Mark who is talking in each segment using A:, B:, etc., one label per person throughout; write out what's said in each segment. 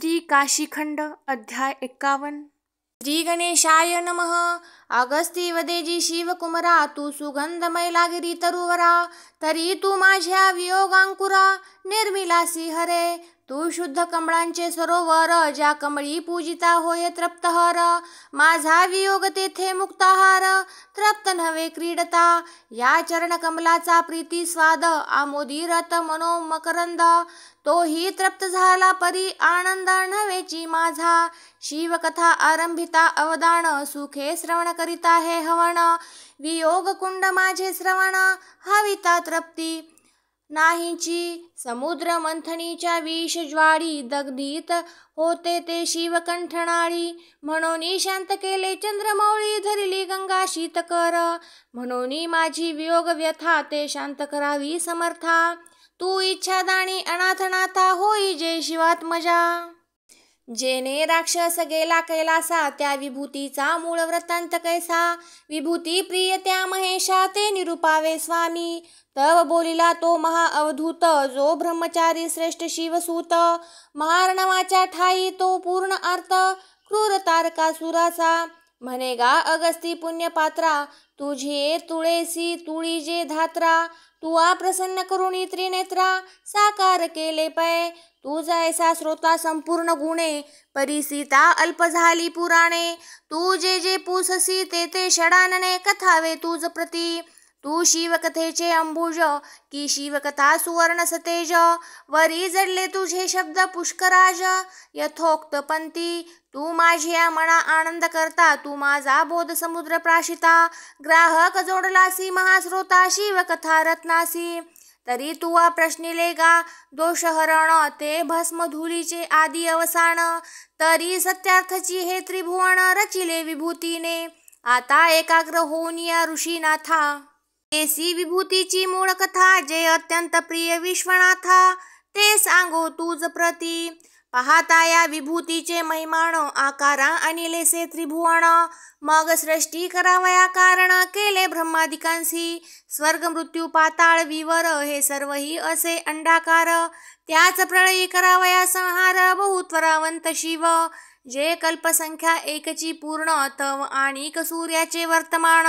A: श्री काशीखंड अध्याय 51। श्री गणेशाय नमः। अगस्ती वदेजी शिवकुमरा, तू सुगंधमय लागिरी तरुवरा, तरी तू माझ्या वियोगांकुरा निर्मिलासी हरे। तू शुद्ध कमळांचे सरोवर, ज्या कमळी पूजिता होय तृप्तहर। माझा वियोग तेथे मुक्ताहार, तृप्त नव्हे क्रीडता। या चरण कमलाचा प्रीती स्वाद, आमोदीरत मनो मकरंद। तोही तृप्त झाला परी आनंद नव्हेची माझा। शिवकथा आरंभिता अवदान, सुखे श्रवण करिता हे हवण। वियोग कुंड माझे श्रवण, हविता तृप्ती नाहीची। समुद्र मंथनीच्या विष ज्वाळी, दग्धीत होते ते शिवकंठनाळी। म्हणून शांत केले चंद्रमौळी, धरिली गंगा शीतकर। म्हणून माझी वियोग व्यथा, ते शांत करावी समर्था। तू इच्छादानी अनाथनाथा, होई जे शिवात्मजा। जेने राक्षस गेला कैलासा, त्या विभूतीचा मूळ वृत्तांत कैसा। विभूती प्रिय त्या महेशा, ते निरूपावे स्वामी। तव बोलिला तो महाअवधूत, जो ब्रह्मचारी श्रेष्ठ शिवसूत। महार्णवाच्या ठाई तो पूर्ण अर्थ, क्रूर तारकासुराचा। म्हणे गा अगस्ती पुण्यपात्रा, तुझे तुळेसी तुळीजे धात्रा। तू प्रसन्न करुणी त्रिनेत्रा, साकार केले पै। तू जैसा श्रोता संपूर्ण गुणे, परिसीता अल्प झाली पुराणे। तू जे जे पूससी ते ते षडानने, कथावे तुझ प्रती। तू शिवकथेचे अंबुज, की शिवकथा सुवर्ण सतेज। वरी जडले तुझे शब्द पुष्कराज, यथोक्त पंथी। तू माझ्या मना आनंद करता, तू माझा बोध समुद्र प्राशिता। ग्राहक जोडलासी महाश्रोता, शिवकथा रत्नासी। तरी तू प्रश्निले गा दोषहरण, ते भस्म धुलीचे आदी अवसान। तरी सत्यार्थची हे त्रिभुवन, रचिले विभूतीने। आता एकाग्र होऊन या ऋषीनाथा, तेसी विभूतीची मूळ कथा। जे अत्यंत प्रिय विश्वनाथा, ते सांगो तुझ प्रती। पाहता या विभूतीचे महिमाण, आकारा अनिलेसे त्रिभुवन। मग सृष्टी करावया कारण, केले ब्रह्मादिकांसी। स्वर्ग मृत्यू पाताळ विवर, हे सर्वही असे अंडाकार। त्याच प्रळयी करावया संहार, बहुत्वरावंत शिव। जे कल्पसंख्या एकची पूर्ण, तव आणिक सूर्याचे वर्तमान।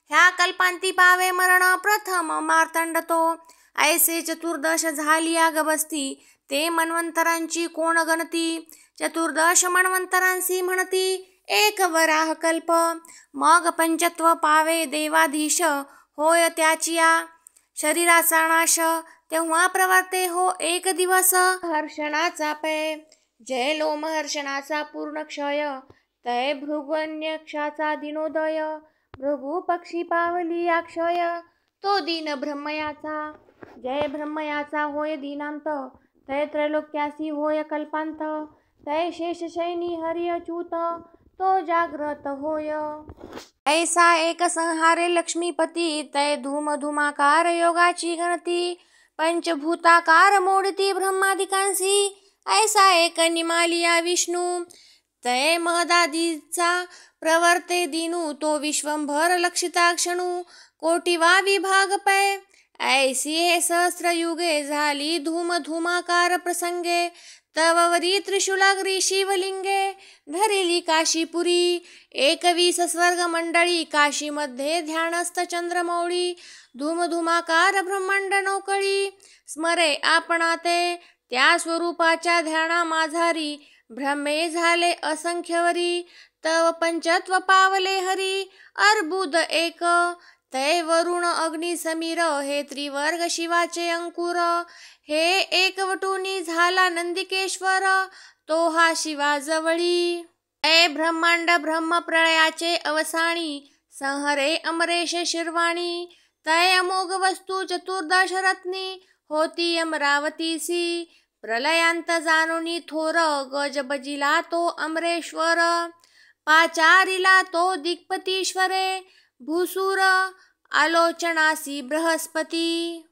A: ह्या कल्पांती पावे मरण, प्रथम मार्तंड तो। ऐसे चतुर्दश झाली गबस्ती, ते मन्वंतरांची कोण गणती। चतुर्दश मन्वंतरांसी म्हणती, एक वराह कल्प। मग पंचत्व पावे देवाधीश, होय त्याचिया शरीराचा नाश। तेव्हा प्रवर्ते हो एक दिवस, हर्षणाचा पै। जय लोमहर्षणाचा पूर्ण क्षय, तय भृगन्यक्षाचा दिनोदय। भृगु पक्षी पावली अक्षय, तो दीन ब्रह्मयाचा। जय ब्रह्मयाचा होय दीनांत, तय त्रैलोक्यासी होय कल्पांत। तय शेषशयनी हरी अच्युत, तो जाग्रत होय। ऐसा एक संहारे लक्ष्मीपती, तय धूमधुमाकार योगाची गणती। पंचभूताकार मोडती ब्रह्मादिकांसी, ऐसा एक निमालिया विष्णू। तय महदादीचा प्रवर्ते दिनू, तो विश्वंभर लक्षिता क्षणू। कोटिवा विभाग पै, ऐसी हे सहस्र युगे झाली धूमधुमाकार प्रसंगे। तववरी त्रिशूलाग्री शिवलिंगे, धरिली काशीपुरी। 21 स्वर्ग मंडळी, काशीमध्ये ध्यानस्थ चंद्रमौळी। धूमधुमाकार ब्रह्मांड नौकळी, स्मरे आपणा ते। त्या स्वरूपाच्या ध्याना माझारी, भ्रमे झाले असंख्यवरी। तव पंचत्व पावले हरी, अर्बुद एक। तय वरुण अग्नी समीर, हे त्रिवर्ग शिवाचे अंकुर। हे एकवटुनी झाला नंदिकेश्वर, तो हा शिवाजवळी। तय ब्रह्मांड ब्रह्म प्रळयाचे अवसानी, संहरे अमरेश शिरवाणी। तय अमोघ वस्तू चतुर्दश रत्नी, होती अमरावतीसी। प्रलयांत जाणुनी थोर, गज बजिला तो अमरेश्वर। पाचारिला तो दिक्पतीश्वरे, भूसुर आलोचनासी बृहस्पती।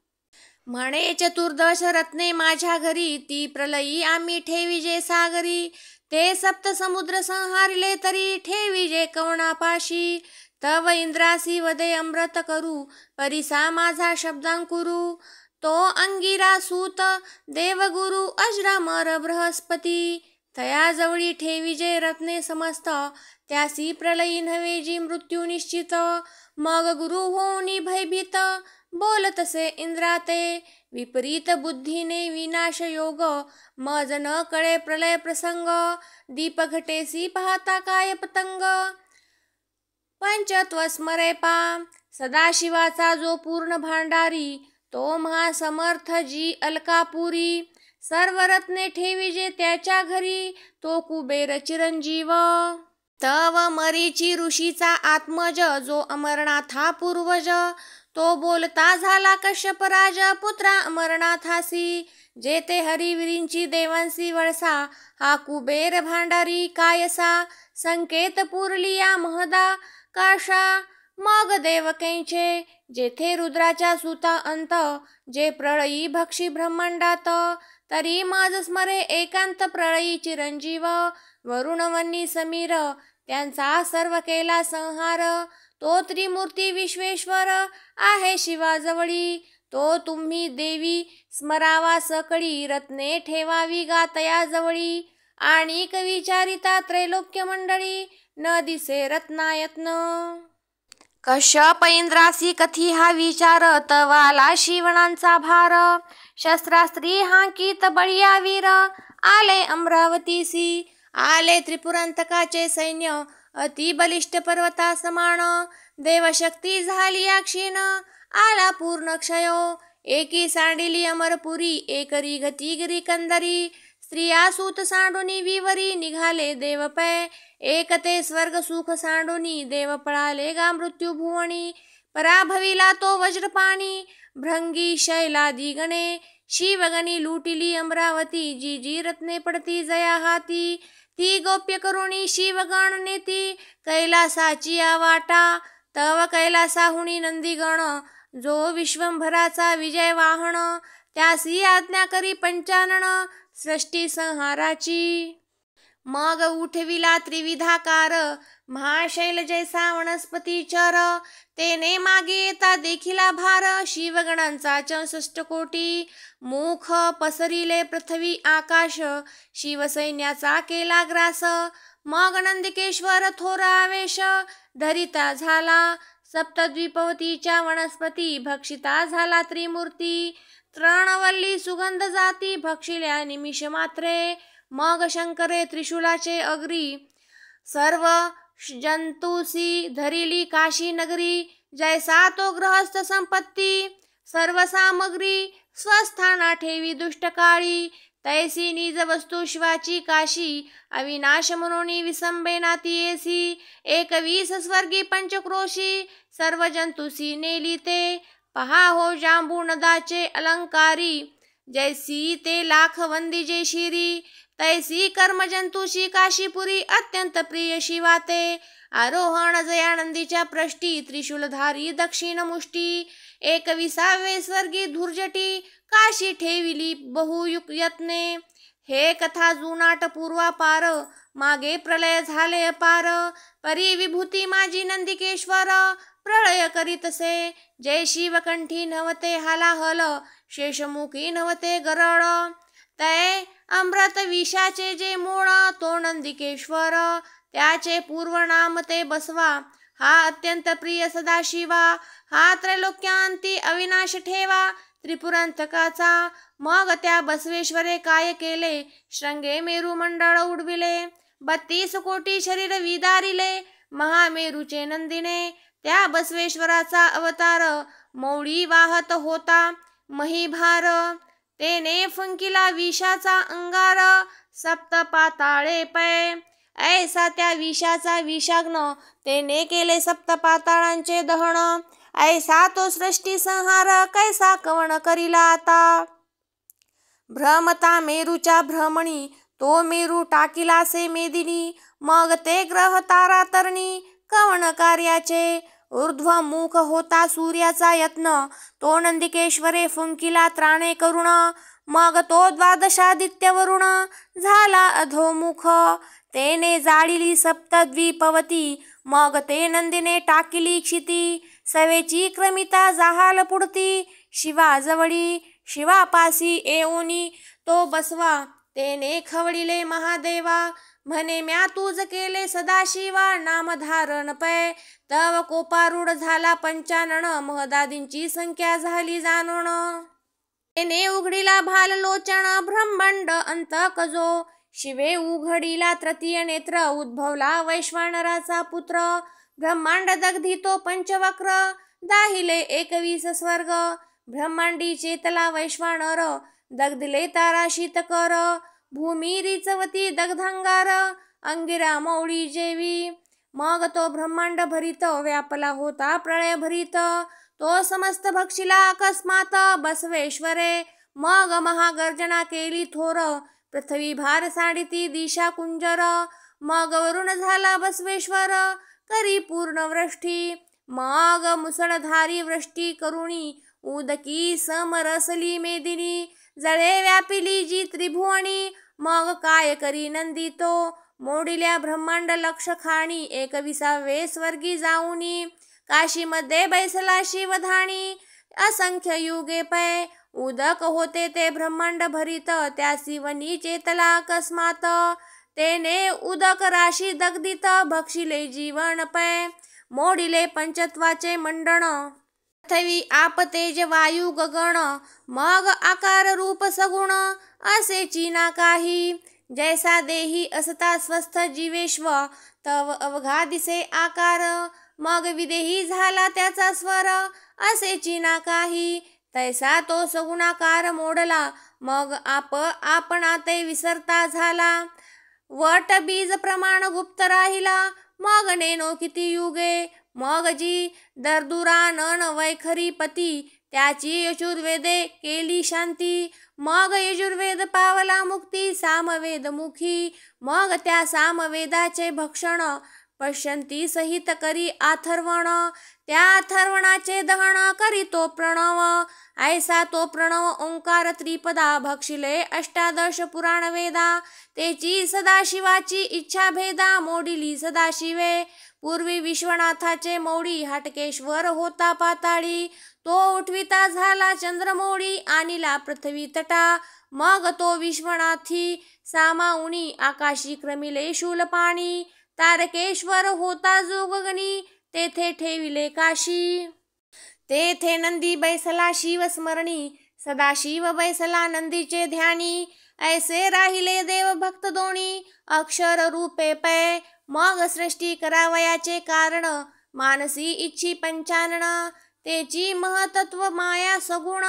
A: म्हणे चतुर्दश रत्ने माझ्या घरी, ती प्रलयी आम्ही ठेविजे सागरी। ते सप्त समुद्र संहारिले तरी, ठेविजे कवणापाशी। तव इंद्रासी वदे अमृत करू, परिसा माझा शब्दांकुरू। तो अंगिरा सूत देवगुरु, अजरामर बृहस्पती। तया जवळी ठेविजे रत्ने समस्त, त्यासी प्रलयी नव्हे जी मृत्यू निश्चित. मग गुरु होऊनी भयभीत, बोलतसे इंद्राते, विपरीत बुद्धीने विनाश योग. मज न कळे प्रलय प्रसंग, दीप घटेसी पाहता काय पतंग. पंचत्व स्मरे पा, सदाशिवाचा जो पूर्ण भांडारी, तो महासमर्थ जी अलकापुरी. सर्व रत्ने ठेविजे त्याच्या घरी, तो कुबेर चिरंजीव. तव मरीची ऋषीचा आत्मज, जो अमरनाथा पूर्वज. तो बोलता झाला कश्यप राज, पुत्रा अमरनाथासी. जेथे हरिविरींची देवांसी वळसा, हा कुबेर भांडारी कायसा. संकेत पुरलिया महदा काशा, मग देवकेंचे जेथे रुद्राच्या सुता अंत. जे प्रळयी भक्षी ब्रह्मांडात, तरी मज स्मरे एकांत प्रळयी चिरंजीव. वरुण वन्नी समीर, त्यांचा सर्व केला संहार. तो त्रिमूर्ती विश्वेश्वर आहे शिवाजवळी. तो तुम्ही देवी स्मरावा सकळी, रत्ने ठेवावी गातया जवळी. आणि विचारिता त्रैलोक्य मंडळी, न दिसे रत्नायत्न. कश्यप इंद्रासी कथी हा विचार, तवाला शिवणांचा भार. शस्त्रास्त्री हांकीत बळिया वीर, आले अमरावतीसी. आले त्रिपुरांतकाचे सैन्य, अति बलिष्ठ पर्वता समान. देवशक्ती झाली क्षीण, आला पूर्ण क्षयो. एकी सांडिली अमरपुरी, एकरी गती गिरी कंदरी. स्त्रिया सूत सांडुनी विवरी, निघाले देव पै. एक ते स्वर्ग सुख सांडुनी, देव पळाले गा मृत्यू भुवणी. पराभविला तो वज्रपाणी, भृंगी शैलादी गणे. शिवगणी लुटिली अमरावती, जी जी रत्ने पडती जया हाती. ती गोप्य करुणी शिवगण नेती, कैलासाची वाटा. तव कैलासाहुनी नंदीगण, जो विश्वंभराचा विजय वाहन. त्यासी आज्ञा करी पंचानन, सृष्टी संहाराची. मग उठविला त्रिविधाकार, महाशैल जैसा वनस्पती चर. तेने मागे येता देखिला भार, शिवगणांचा 64 कोटी. मुख पसरिले पृथ्वी आकाश, शिवसैन्याचा केला ग्रास. मग नंदिकेश्वर थोर आवेश, धरिता झाला. सप्तद्वीपवतीच्या वनस्पती, भक्षिता झाला त्रिमूर्ती. तृणवल्ली सुगंध जाती, भक्षिल्या निमिष मात्रे. मग शंकरे त्रिशूलाचे अग्री, सर्व जंतूसी धरिली काशी नगरी. जैसा तो गृहस्थ संपत्ती, सर्व सामग्री स्वस्थाना ठेवी दुष्टकाळी. तैसी निज वस्तू शिवाची काशी, अविनाश म्हणून विसंबेना येसी. 21 स्वर्गी पंचक्रोशी, सर्व जंतुसी नेली ते. पहा हो जांबू नदाचे अलंकारी, जैसी ते लाख वंदिजे शिरी. तैसी कर्मजंतुशी काशीपुरी, अत्यंत प्रिय शिवाते. आरोहण जयानंदीच्या प्रष्टी, त्रिशूलधारी दक्षिण मुष्टी. 21 स्वर्गी धुर्जटी, काशी ठेविली बहुयत्ने. हे कथा जुनाट पूर्वापार, मागे प्रलय झाले अपार. परी विभूती माझी नंदिकेश्वर, प्रलय करीतसे. जय शिवकंठी नव्हते हालाहल, शेषमुखी नव्हते गरळ. तै अमृत विषाचे जे मूळ, तो नंदिकेश्वर. त्याचे पूर्व नाम ते बसवा, हा अत्यंत प्रिय सदाशिवा. हा त्रैलोक्यांती अविनाश ठेवा, त्रिपुरांतकाचा. मग त्या बसवेश्वरे काय केले, श्रंगे मेरू मंडळ उडविले. 32 कोटी शरीर विदारिले, महामेरूचे नंदिने. त्या बसवेश्वराचा अवतार, मौळी वाहत होता महिभार. तेने फुंकिला विषाचा अंगार, सप्त पाताळे पै. ऐसा त्या विषाचा विषाग्न, तेने केले सप्त पाताळांचे दहन. ऐसा तो सृष्टी संहार, कैसा कवण करिला आता. भ्रमता मेरूच्या भ्रमणी, तो मेरू टाकिलासे मेदिनी. मग ते ग्रह तारा तरणी, कवण कार्याचे. ऊर्ध्वमुख होता सूर्याचा यत्न, तो नंदिकेश्वरे फुंकिला त्राणे करुण. मग तो द्वादशादित्य वरुण, झाला अधोमुख. तेने जाळिली सप्तद्वीपवती, मग ते नंदिने टाकिली क्षिती. सवेची क्रमिता जाहाल पुढती, शिवाजवळी. शिवापासी येऊनी तो बसवा, तेने खवळिले महादेवा, म्हणे म्या तुझ केले सदाशिवा, नामधारण पै तव कोपारूढ झाला पंचानन, महदादींची संख्या झाली जाणून. तेने उघडिला भाललोचन, ब्रह्मांड अंतक जो, शिवे उघडिला तृतीय नेत्र, उद्भवला वैश्वानराचा पुत्र. ब्रह्मांड दग्धितो पंचवक्र, दाहिले 21 स्वर्ग, ब्रह्मांडी चेतला वैश्वानर, दग्धले तारा शीतकर. भूमी रिचवती दग्धांगार, अंगिरा मौळी जेवी, मग तो ब्रह्मांड भरित, व्यापला होता प्रळय भरित. तो समस्त भक्षिला अकस्मात, बसवेश्वरे मग महागर्जना केली थोर, पृथ्वी भार साडिती दिशा कुंजर. मग वरुण झाला बसवेश्वर, करी पूर्ण वृष्टी, मग मुसळधारी वृष्टी करुणी, उदकी समरसली मेदिनी, जळे व्यापिली जी त्रिभुवनी. मग काय करी नंदी तो, मोडिल्या ब्रह्मांड लक्ष खाणी, 21 स्वर्गी जाऊनी, काशीमध्ये बैसला शिवधाणी. असंख्य युगे पै उदक होते ते ब्रह्मांड भरित, त्यासी वनी चेतला अकस्मात. तेने उदक राशी दग्धित, भक्षिले जीवन पै मोडिले पंचत्वाचे मंडन. पृथ्वी आप तेज वायू गगन, मग आकार रूप सगुण, असे चिना काही. जैसा देही असता स्वस्थ जीवेश्व, तव अवघा दिसे आकार, मग विदेही झाला त्याचा स्वर, असे चिना काही. तैसा तो सगुणाकार मोडला, मग आपणाते विसरता झाला. वट बीज प्रमाण गुप्त राहिला, मग नेनो किती युगे, मग जी दर्दुरानन वैखरी पती, त्याची यजुर्वेदे केली शांती. मग यजुर्वेद पावला मुक्ती, सामवेद मुखी, मग त्या सामवेदाचे भक्षण, पश्यंती सहित करी अथर्वण. त्या अथर्वणाचे दहन करी तो प्रणव, ऐसा तो प्रणव ओंकार त्रिपदा, भक्षिले 18 पुराण वेदा. तेची सदाशिवाची इच्छा भेदा, मोडिली सदाशिवे, पूर्वी विश्वनाथाचे मौडी, हाटकेश्वर होता पाताळी. तो उठविता झाला चंद्रमौळी, आणिला पृथ्वी तटा, मग तो विश्वनाथी सामाऊनी, आकाशी क्रमिले शूलपाणी. तारकेश्वर होता जो गगनी, तेथे ठेविले काशी. तेथे नंदी बैसला शिवस्मरणी, सदाशिव बैसला नंदीचे ध्यानी. ऐसे राहिले देव भक्त दोणी, अक्षर रूपे पै मग सृष्टी करावयाचे कारण, मानसी इच्छी पंचानन. तेची महतत्व माया सगुण,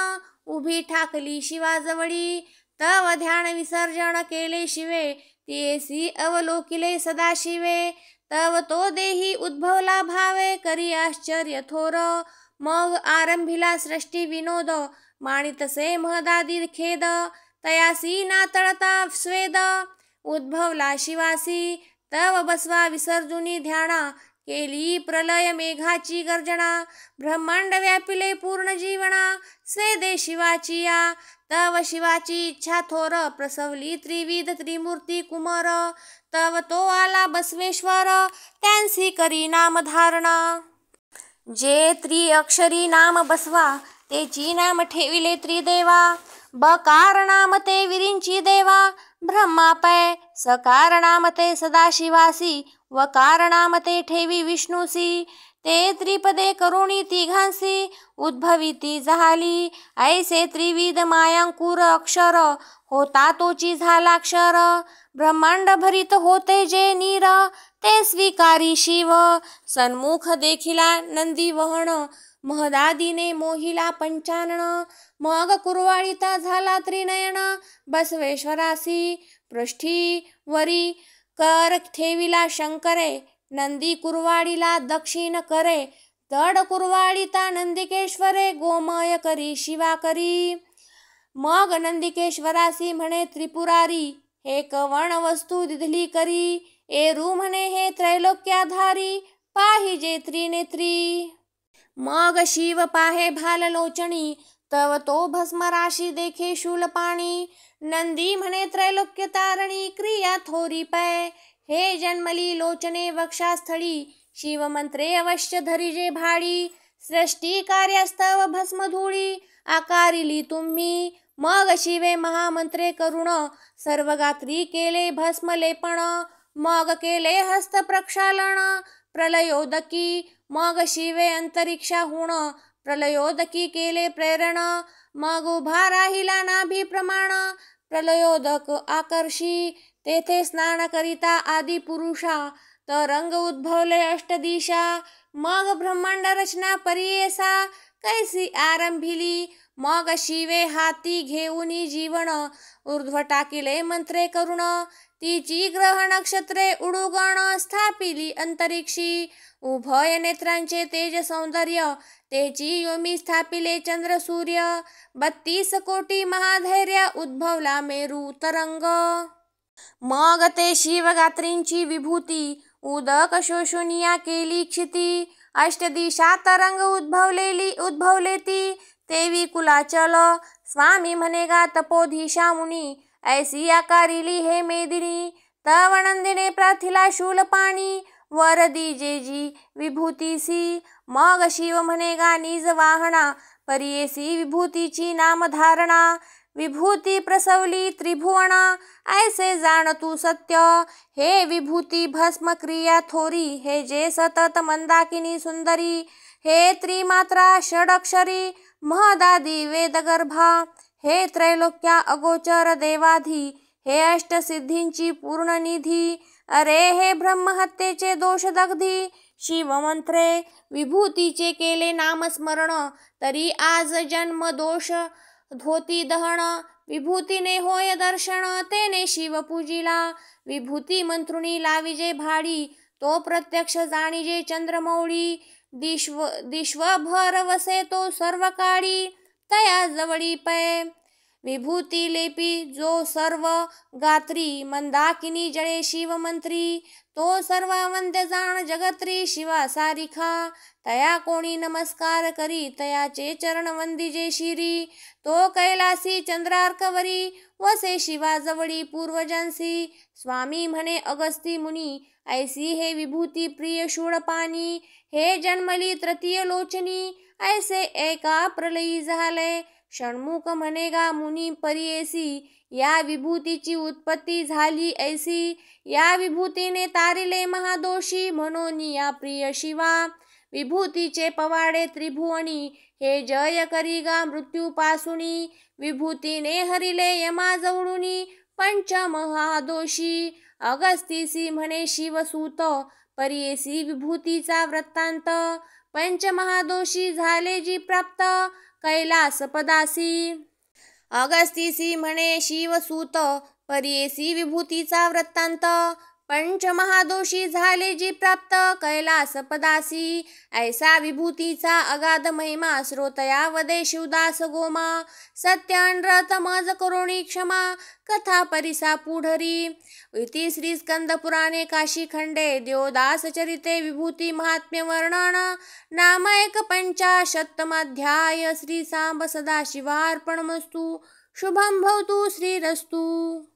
A: उभी ठाकली शिवाजवळी. तव ध्यान विसर्जन केले शिवे, तेसी अवलोकिले सदाशिवे. तव तो देही उद्भवला भावे, करी आश्चर्य थोर. मग आरंभिला सृष्टी विनोद, माणितसे महदादी खेद. तयासी नातळता स्वेद, उद्भवला शिवासी. तव बसवा विसर्जुनी ध्याना, केली प्रलय मेघाची गर्जना. ब्रह्मांड व्यापिले पूर्ण जीवना, स्वेदे शिवाची या. तव शिवाची इच्छा थोर, प्रसवली त्रिविध त्रिमूर्ती कुमार. तव तो आला बसवेश्वर, त्यांसी करी नामधारणा. जे त्रिअक्षरी नाम बसवा, तेची नाम ठेविले त्रिदेवा. बकार नाम ते विरिंची देवा, ब्रह्मा पै. सकार नाम ते सदाशिवासी, वकार नाम ते ठेवी विष्णूसी. ते त्रिपदे करुणी तिघांसी, उद्भविती झाली. ऐसे त्रिविध मायांकुर अक्षर, होता तोची झालाक्षर. ब्रह्मांड भरित होते जे नीर, ते स्वीकारी शिव. सन्मुख देखिला नंदी वहन, महदादीने मोहिला पंचानन. मग कुरवाळीता झाला त्रिनयन, बसवेश्वरासी. पृष्ठी वरी कर ठेविला शंकरे, नंदी कुरवाडीला दक्षिण करे. तड कुरवाळीता नंदिकेश्वरे, गोमय करी शिवा करी. मग नंदिकेश्वरासी म्हणे त्रिपुरारी, हे कवण वस्तू दिधली करी. एरू म्हणे हे त्रैलोक्याधारी, पाहिजे त्रिनेत्री. मग शिव पाहे भाललोचनी, तव तो भस्मराशी देखे शूलपाणी. नंदी म्हणे त्रैलोक्य तारणी, क्रिया थोरी पै. हे जन्मली लोचने वक्षास्थळी, शिवमंत्रे अवश्य धरिजे भाडी. सृष्टी कार्यास्तव भस्मधूळी, आकारिली तुम्ही. मग शिवे महामंत्रे करुण सर्वगात्री केले भस्मलेपण, मग केले हस्त प्रक्षालन प्रलयोदकी, मग शिवे अंतरिक्षाहून प्रलयोदकी केले प्रेरण, मग उभा राहिला नाभी प्रमाण प्रलयोदक आकर्षी, तेथे स्नान करिता आदि पुरुषा तरंग उद्भवले अष्टदिशा, मग ब्रह्मांड रचना परियेसा कैसी आरंभिली, मग शिवे हाती घेऊनी जीवन ऊर्ध्व टाकिले मंत्रे करुण, तिची ग्रह नक्षत्रे उडुगण स्थापिली अंतरिक्षी, उभय नेत्रांचे तेज सौंदर्य तेची योमी स्थापिले चंद्र सूर्य, 32 कोटी महाधैर्य उद्भवला मेरू तरंग, मग ते शिवगात्रींची विभूती उदक शोषुनिया केली क्षिती, अष्टदिशा तरंग उद्भवले ती तेवी कुलाचल, स्वामी म्हणेगा तपोधीशा मुनी ऐसी आकारिली हे मेदिनी, तव नंदिने प्रार्थिला शूलपाणी वर दीजेजी विभूतीसी, मग शिव म्हणेगा निज वाहना परियेसी विभूतीची नामधारणा, विभूती प्रसवली त्रिभुवना ऐसे जाण तू सत्य, हे विभूती भस्म क्रिया थोरी हे जे सतत मंदाकिनी सुंदरी, हे त्रिमात्रा षडक्षरी महदादी वेदगर्भा, हे त्रैलोक्या अगोचर देवाधी, हे अष्टसिद्धींची पूर्णनिधी, अरे हे ब्रह्महत्येचे दोष दग्धी, शिवमंत्रे विभूतीचे केले नामस्मरण, तरी आज जन्म दोष धोती दहन, विभूतीने होय दर्शन तेने शिव पूजिला, विभूती मंत्रुणी लाविजे भाडी तो प्रत्यक्ष जाणीजे चंद्रमौळी, दिश्वभर वसे तो सर्व काळी तया जवळी पै, विभूती लेपी जो सर्व गात्री मंदाकिनी जळे शिवमंत्री, तो सर्व वंद्य जाण जगत्री शिवा सारिखा, तया कोणी नमस्कार करी तयाचे चरण वंदिजे शिरी, तो कैलासी चंद्रार्कवरी वसे शिवाजवळी पूर्वजंसी, स्वामी म्हणे अगस्ती मुनी ऐसी हे विभूती प्रिय शूळपाणी, हे जन्मली तृतीय लोचनी ऐसे एका प्रलयी झाले, षण्मुख म्हणेगा मुनी परियेसी या विभूतीची उत्पत्ती झाली ऐसी, या विभूतीने तारिले महादोषी म्हणून या प्रिय शिवा, विभूतीचे पवाडे त्रिभुवनी हे जय करीगा मृत्यूपासुनी, विभूतीने हरिले यमाजवळुनी पंचमहादोषी, अगस्तीसी म्हणे शिवसूत परियेसी विभूतीचा वृत्तांत, पंचमहादोषी झाले जी प्राप्त कैलास पदासी, अगस्तीसी म्हणे शिवसूत परियेसी विभूतीचा वृत्तांत, पंचमहादोषी झाले जी प्राप्त कैलास पदासी, ऐसा विभूतीचा अगाध महिमा श्रोतया वदे शिवदास गोमा, सत्य अनृत मज करोणी क्षमा कथा परिसा पुढरी, इति श्री स्कंद पुराणे काशीखंडे देवदास चरिते विभूती महात्म्य वर्णन नाम 1/50 श्री सांब सदाशिवार्पणमस्तु। शुभं भवतु श्रीरस्तु।